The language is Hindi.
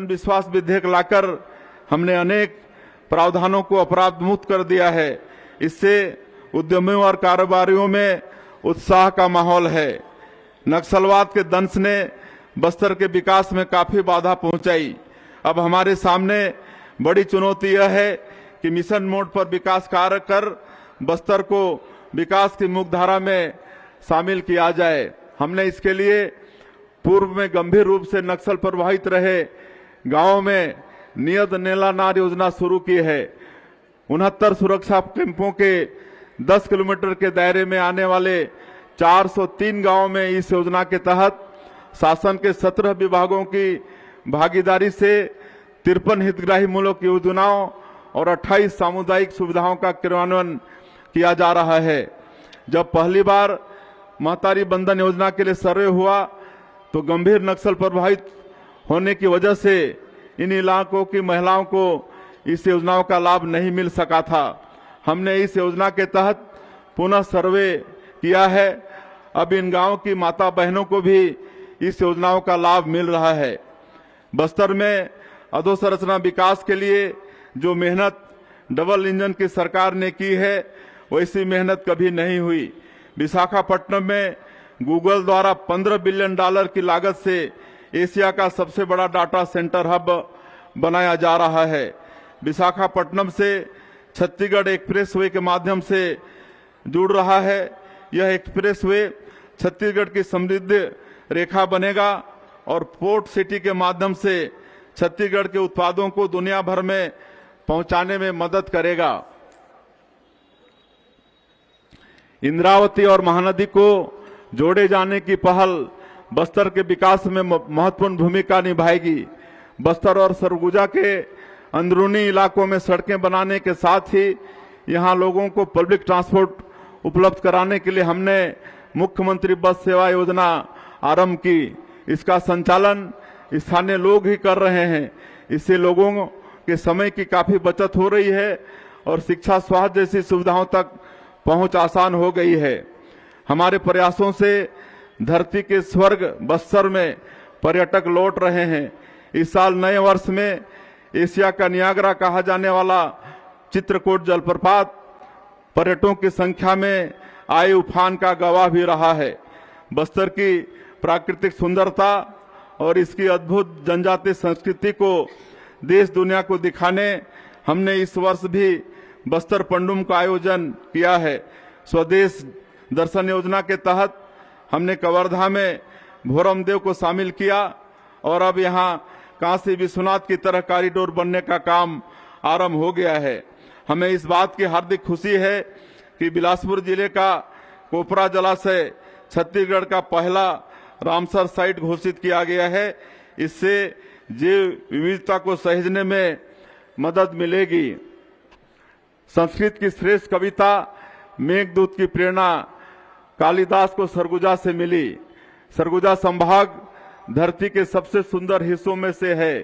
जनविश्वास विधेयक लाकर हमने अनेक प्रावधानों को अपराध मुक्त कर दिया है। इससे उद्यमियों और कारोबारियों में उत्साह का माहौल है। नक्सलवाद के दंश ने बस्तर के विकास में काफी बाधा पहुंचाई। अब हमारे सामने बड़ी चुनौती यह है कि मिशन मोड पर विकास कार्य कर बस्तर को विकास की मुख्यधारा में शामिल किया जाए। हमने इसके लिए पूर्व में गंभीर रूप से नक्सल प्रभावित रहे गांवों में नियत नेला नार योजना शुरू की है। 69 सुरक्षा कैंपों के 10 किलोमीटर के दायरे में आने वाले 403 गांवों में इस योजना के तहत शासन के 17 विभागों की भागीदारी से 53 हितग्राही मूलक योजनाओं और 28 सामुदायिक सुविधाओं का क्रियान्वयन किया जा रहा है। जब पहली बार महतारी बंधन योजना के लिए सर्वे हुआ तो गंभीर नक्सल प्रभावित होने की वजह से इन इलाकों की महिलाओं को इस योजनाओं का लाभ नहीं मिल सका था। हमने इस योजना के तहत पुनः सर्वे किया है। अब इन गांवों की माता बहनों को भी इस योजनाओं का लाभ मिल रहा है। बस्तर में अधोसंरचना विकास के लिए जो मेहनत डबल इंजन की सरकार ने की है वैसी मेहनत कभी नहीं हुई। विशाखापट्टनम में गूगल द्वारा $15 बिलियन की लागत से एशिया का सबसे बड़ा डाटा सेंटर हब बनाया जा रहा है। विशाखापट्टनम से छत्तीसगढ़ एक्सप्रेसवे के माध्यम से जुड़ रहा है। यह एक्सप्रेसवे छत्तीसगढ़ की समृद्धि रेखा बनेगा और पोर्ट सिटी के माध्यम से छत्तीसगढ़ के उत्पादों को दुनिया भर में पहुंचाने में मदद करेगा। इंद्रावती और महानदी को जोड़े जाने की पहल बस्तर के विकास में महत्वपूर्ण भूमिका निभाएगी। बस्तर और सरगुजा के अंदरूनी इलाकों में सड़कें बनाने के साथ ही यहां लोगों को पब्लिक ट्रांसपोर्ट उपलब्ध कराने के लिए हमने मुख्यमंत्री बस सेवा योजना आरंभ की। इसका संचालन स्थानीय लोग ही कर रहे हैं। इससे लोगों के समय की काफी बचत हो रही है और शिक्षा स्वास्थ्य जैसी सुविधाओं तक पहुंच आसान हो गई है। हमारे प्रयासों से धरती के स्वर्ग बस्तर में पर्यटक लौट रहे हैं। इस साल नए वर्ष में एशिया का नियाग्रा कहा जाने वाला चित्रकूट जलप्रपात पर्यटकों की संख्या में आए उफान का गवाह भी रहा है। बस्तर की प्राकृतिक सुंदरता और इसकी अद्भुत जनजातीय संस्कृति को देश दुनिया को दिखाने हमने इस वर्ष भी बस्तर पंडुम का आयोजन किया है। स्वदेश दर्शन योजना के तहत हमने कवर्धा में भोरमदेव को शामिल किया और अब यहाँ काशी विश्वनाथ की तरह कॉरिडोर बनने का काम आरंभ हो गया है। हमें इस बात की हार्दिक खुशी है कि बिलासपुर जिले का कोपरा जलाशय छत्तीसगढ़ का पहला रामसर साइट घोषित किया गया है। इससे जैव विविधता को सहेजने में मदद मिलेगी। संस्कृत की श्रेष्ठ कविता मेघदूत की प्रेरणा कालिदास को सरगुजा से मिली। सरगुजा संभाग धरती के सबसे सुंदर हिस्सों में से है।